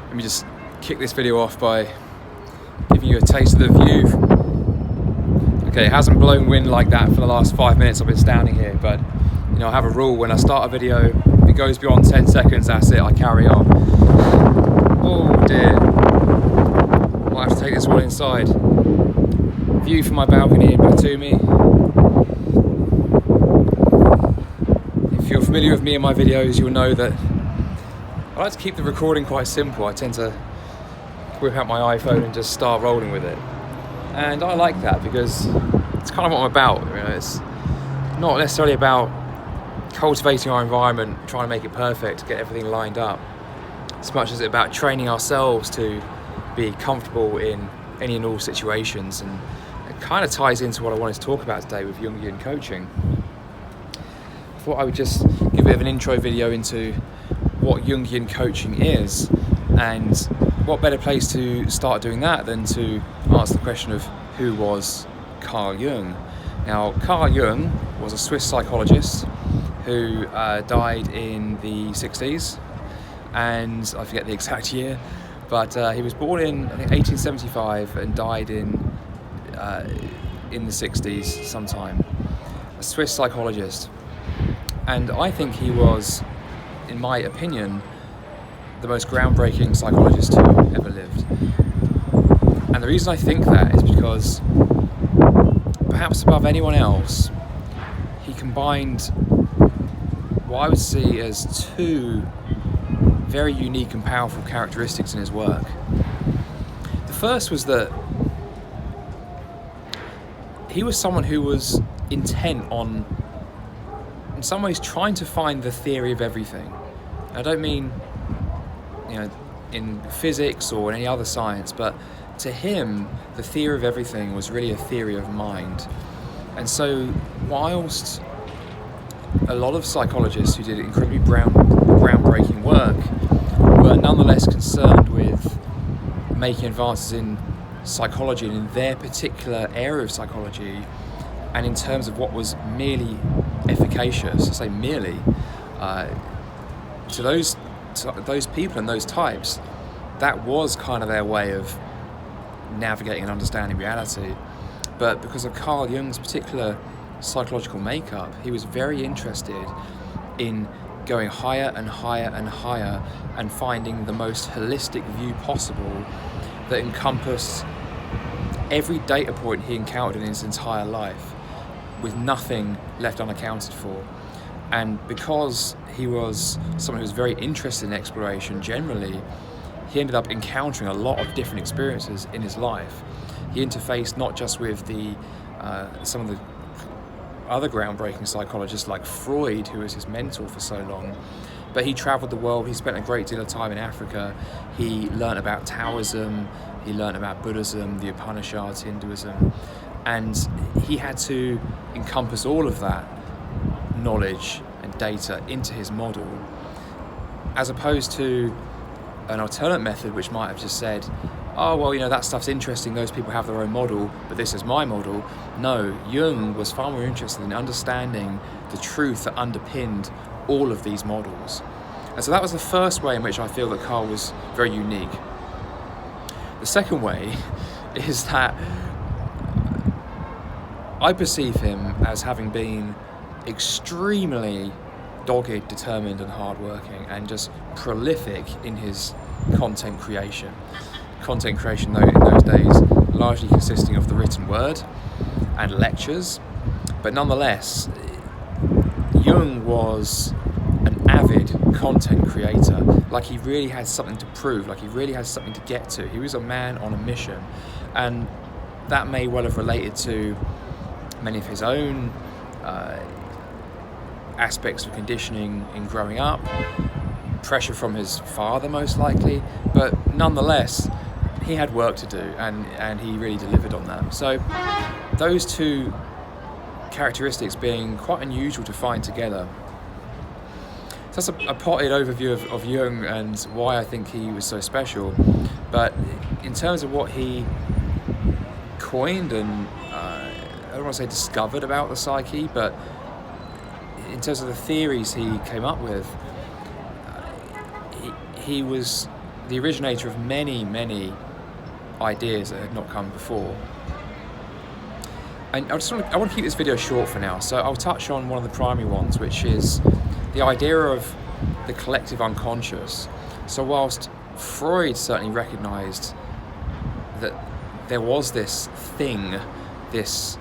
Let me just kick this video off by giving you a taste of the view. Okay, it hasn't blown wind like that for the last 5 minutes I've been standing here, but you know, I have a rule: when I start a video, if it goes beyond 10 seconds, that's it, I carry on. Oh dear. Might have to take this one inside. View from my balcony back to me. If you're familiar with me and my videos, you'll know that I like to keep the recording quite simple. I tend to whip out my iPhone and just start rolling with it. And I like that because it's kind of what I'm about. You know, it's not necessarily about cultivating our environment, trying to make it perfect, get everything lined up, as much as it's about training ourselves to be comfortable in any and all situations. And it kind of ties into what I wanted to talk about today with Jungian coaching. I thought I would just give a bit of an intro video into what Jungian coaching is, and what better place to start doing that than to answer the question of who was Carl Jung. Now, Carl Jung was a Swiss psychologist who died in the 60s, and I forget the exact year, but he was born in, I think, 1875 and died in the 60s sometime. A Swiss psychologist. And I think he was, in my opinion, the most groundbreaking psychologist who ever lived. And the reason I think that is because, perhaps above anyone else, he combined what I would see as two very unique and powerful characteristics in his work. The first was that he was someone who was intent on, in some ways, trying to find the theory of everything. I don't mean, you know, in physics or in any other science, but to him, the theory of everything was really a theory of mind. And so, whilst a lot of psychologists who did incredibly groundbreaking work were nonetheless concerned with making advances in psychology and in their particular area of psychology, and in terms of what was merely efficacious, I say merely, to those people and those types, that was kind of their way of navigating and understanding reality. But because of Carl Jung's particular psychological makeup, he was very interested in going higher and higher and higher and finding the most holistic view possible that encompassed every data point he encountered in his entire life, with nothing left unaccounted for. And because he was someone who was very interested in exploration generally, he ended up encountering a lot of different experiences in his life. He interfaced not just with some of the other groundbreaking psychologists like Freud, who was his mentor for so long, but he traveled the world. He spent a great deal of time in Africa. He learned about Taoism, he learned about Buddhism, the Upanishads, Hinduism, and he had to encompass all of that knowledge and data into his model, as opposed to an alternate method which might have just said, oh, well, you know, that stuff's interesting, those people have their own model, but this is my model. No, Jung was far more interested in understanding the truth that underpinned all of these models. And so that was the first way in which I feel that Carl was very unique. The second way is that I perceive him as having been extremely dogged, determined and hardworking, and just prolific in his content creation. Content creation, though, in those days, largely consisting of the written word and lectures. But nonetheless, Jung was an avid content creator. Like, he really had something to prove, like he really had something to get to. He was a man on a mission. And that may well have related to many of his own aspects of conditioning in growing up, pressure from his father most likely, but nonetheless, he had work to do, and he really delivered on that. So those two characteristics being quite unusual to find together. So that's a potted overview of Jung and why I think he was so special. But in terms of what he coined and I don't want to say discovered about the psyche, but in terms of the theories he came up with, he was the originator of many, many ideas that had not come before. And I want to keep this video short for now, so I'll touch on one of the primary ones, which is the idea of the collective unconscious. So whilst Freud certainly recognised that there was this thing, this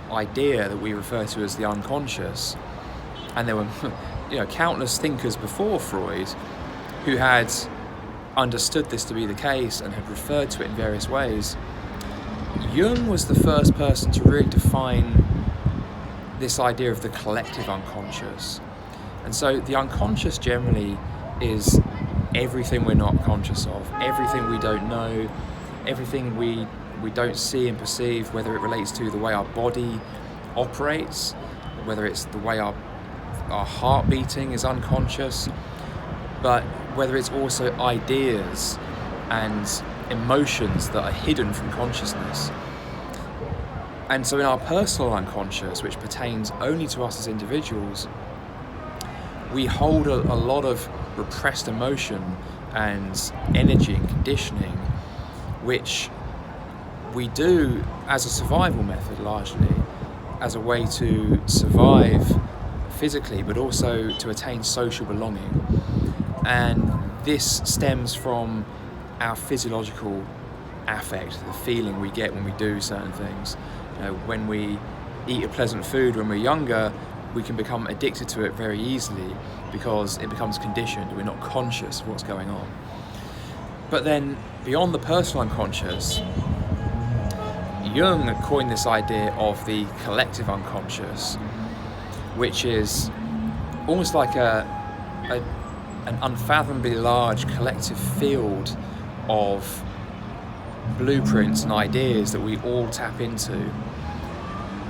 idea that we refer to as the unconscious, and there were countless thinkers before Freud who had understood this to be the case and had referred to it in various ways, Jung was the first person to really define this idea of the collective unconscious. And so the unconscious generally is everything we're not conscious of, everything we don't know, everything we don't see and perceive, whether it relates to the way our body operates, whether it's the way our heart beating is unconscious, but whether it's also ideas and emotions that are hidden from consciousness. And so in our personal unconscious, which pertains only to us as individuals, we hold a lot of repressed emotion and energy and conditioning, which we do as a survival method, largely as a way to survive physically, but also to attain social belonging. And this stems from our physiological affect, the feeling we get when we do certain things. When we eat a pleasant food when we're younger, we can become addicted to it very easily because it becomes conditioned. We're not conscious of what's going on. But then beyond the personal unconscious, Jung coined this idea of the collective unconscious, which is almost like an unfathomably large collective field of blueprints and ideas that we all tap into.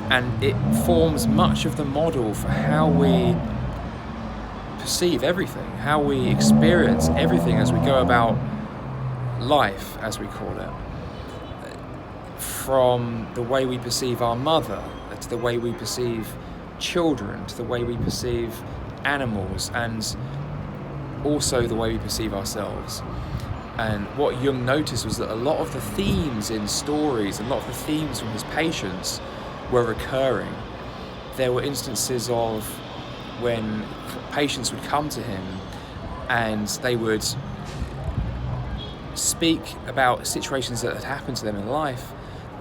And it forms much of the model for how we perceive everything, how we experience everything as we go about life, as we call it. From the way we perceive our mother, to the way we perceive children, to the way we perceive animals, and also the way we perceive ourselves. And what Jung noticed was that a lot of the themes in stories, a lot of the themes from his patients were recurring. There were instances of when patients would come to him and they would speak about situations that had happened to them in life,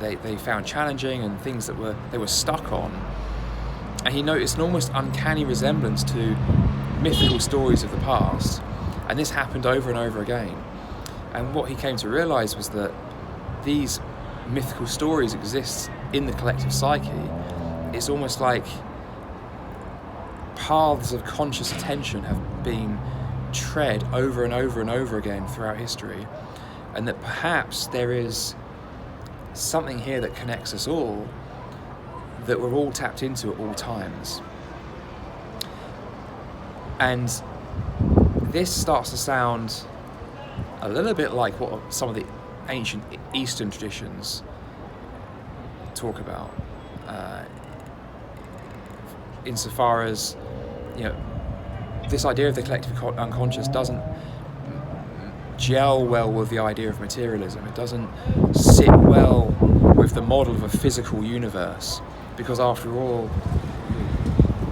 they found challenging, and things that they were stuck on. And he noticed an almost uncanny resemblance to mythical stories of the past. And this happened over and over again. And what he came to realize was that these mythical stories exist in the collective psyche. It's almost like paths of conscious attention have been tread over and over and over again throughout history, and that perhaps there is something here that connects us all, that we're all tapped into at all times. And this starts to sound a little bit like what some of the ancient Eastern traditions talk about, insofar as, this idea of the collective unconscious doesn't gel well with the idea of materialism. It doesn't sit well with the model of a physical universe, because after all,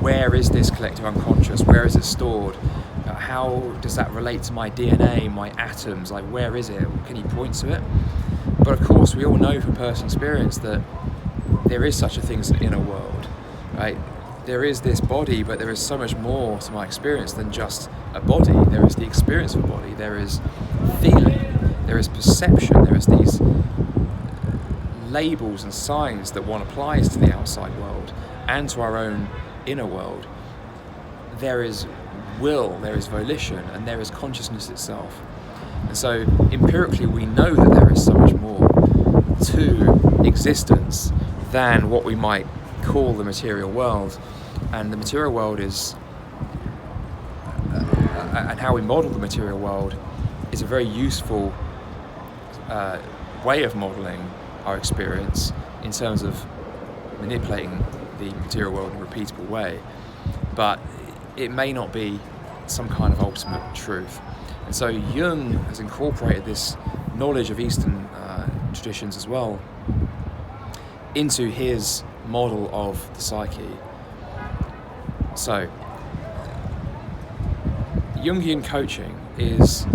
where is this collective unconscious? Where is it stored? How does that relate to my DNA, my atoms? Like, where is it? Can you point to it? But of course, we all know from personal experience that there is such a thing as an inner world, right? There is this body, but there is so much more to my experience than just a body. There is the experience of a body, there is feeling, there is perception, there is these labels and signs that one applies to the outside world and to our own inner world. There is will, there is volition, and there is consciousness itself. And so empirically we know that there is so much more to existence than what we might call the material world. And the material world is, and how we model the material world is a very useful way of modeling our experience in terms of manipulating the material world in a repeatable way. But it may not be some kind of ultimate truth. And so Jung has incorporated this knowledge of Eastern traditions as well into his model of the psyche. So Jungian coaching is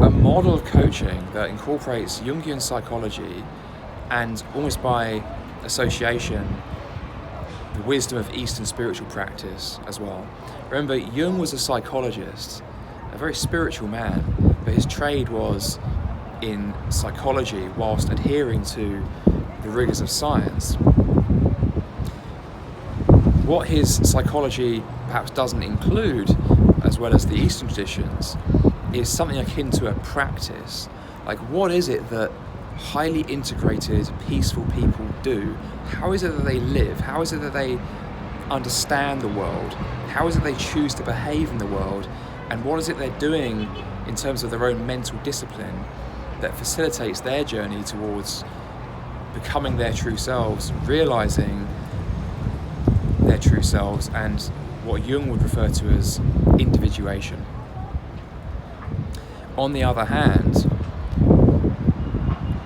a model of coaching that incorporates Jungian psychology and, almost by association, the wisdom of Eastern spiritual practice as well. Remember, Jung was a psychologist, a very spiritual man, but his trade was in psychology whilst adhering to the rigors of science. What his psychology perhaps doesn't include, as well as the Eastern traditions, is something akin to a practice. Like, what is it that highly integrated, peaceful people do? How is it that they live? How is it that they understand the world? How is it they choose to behave in the world? And what is it they're doing in terms of their own mental discipline that facilitates their journey towards becoming their true selves, realizing their true selves, and what Jung would refer to as individuation? On the other hand,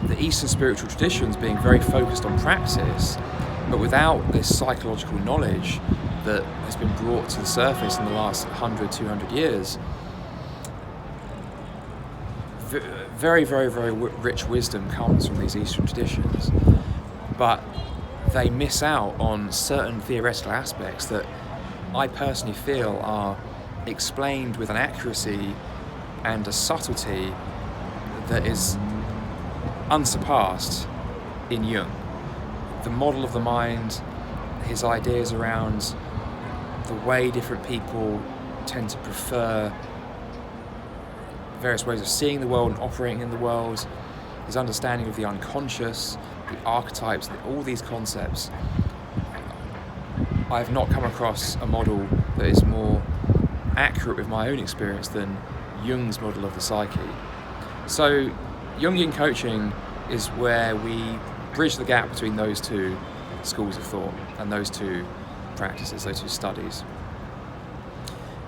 the Eastern spiritual traditions being very focused on practice, but without this psychological knowledge that has been brought to the surface in the last 100, 200 years, very, very, very rich wisdom comes from these Eastern traditions, but they miss out on certain theoretical aspects that I personally feel are explained with an accuracy and a subtlety that is unsurpassed in Jung. The model of the mind, his ideas around the way different people tend to prefer various ways of seeing the world and operating in the world, his understanding of the unconscious, the archetypes, all these concepts. I have not come across a model that is more accurate with my own experience than Jung's model of the psyche. So Jungian coaching is where we bridge the gap between those two schools of thought and those two practices, those two studies.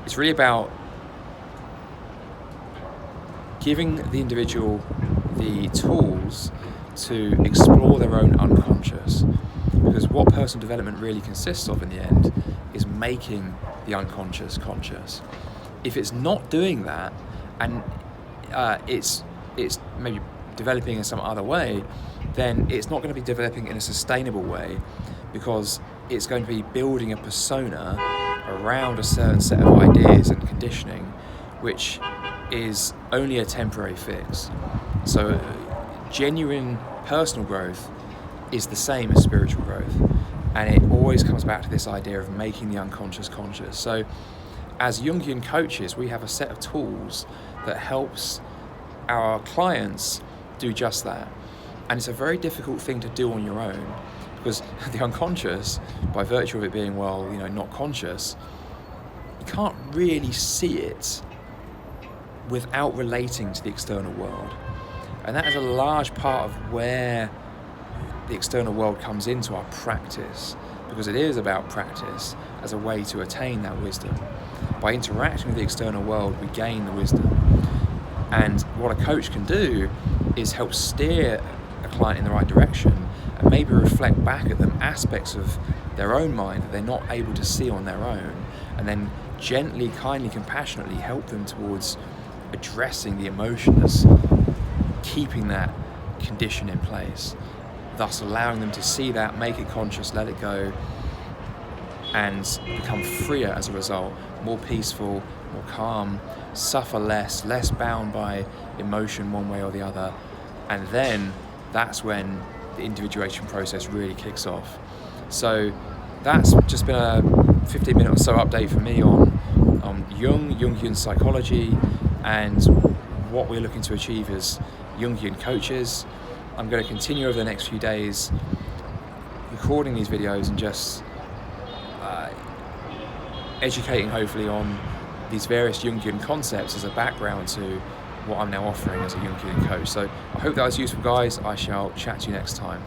It's really about giving the individual the tools to explore their own unconscious, because what personal development really consists of in the end is making the unconscious conscious. If it's not doing that, and it's maybe developing in some other way, then it's not going to be developing in a sustainable way, because it's going to be building a persona around a certain set of ideas and conditioning, which is only a temporary fix. So genuine personal growth is the same as spiritual growth, and it always comes back to this idea of making the unconscious conscious. So as Jungian coaches, we have a set of tools that helps our clients do just that. And it's a very difficult thing to do on your own, because the unconscious, by virtue of it being, not conscious, you can't really see it without relating to the external world. And that is a large part of where the external world comes into our practice, because it is about practice as a way to attain that wisdom. By interacting with the external world, we gain the wisdom. And what a coach can do is help steer a client in the right direction, and maybe reflect back at them aspects of their own mind that they're not able to see on their own, and then gently, kindly, compassionately help them towards addressing the emotion that's keeping that condition in place, thus allowing them to see that, make it conscious, let it go, and become freer as a result, more peaceful, more calm, suffer less bound by emotion one way or the other. And then that's when the individuation process really kicks off. So that's just been a 15-minute or so update for me on Jungian psychology, and what we're looking to achieve as Jungian coaches. I'm going to continue over the next few days recording these videos and just educating, hopefully, on these various Jungian concepts as a background to what I'm now offering as a Jungian coach. So I hope that was useful, guys. I shall chat to you next time.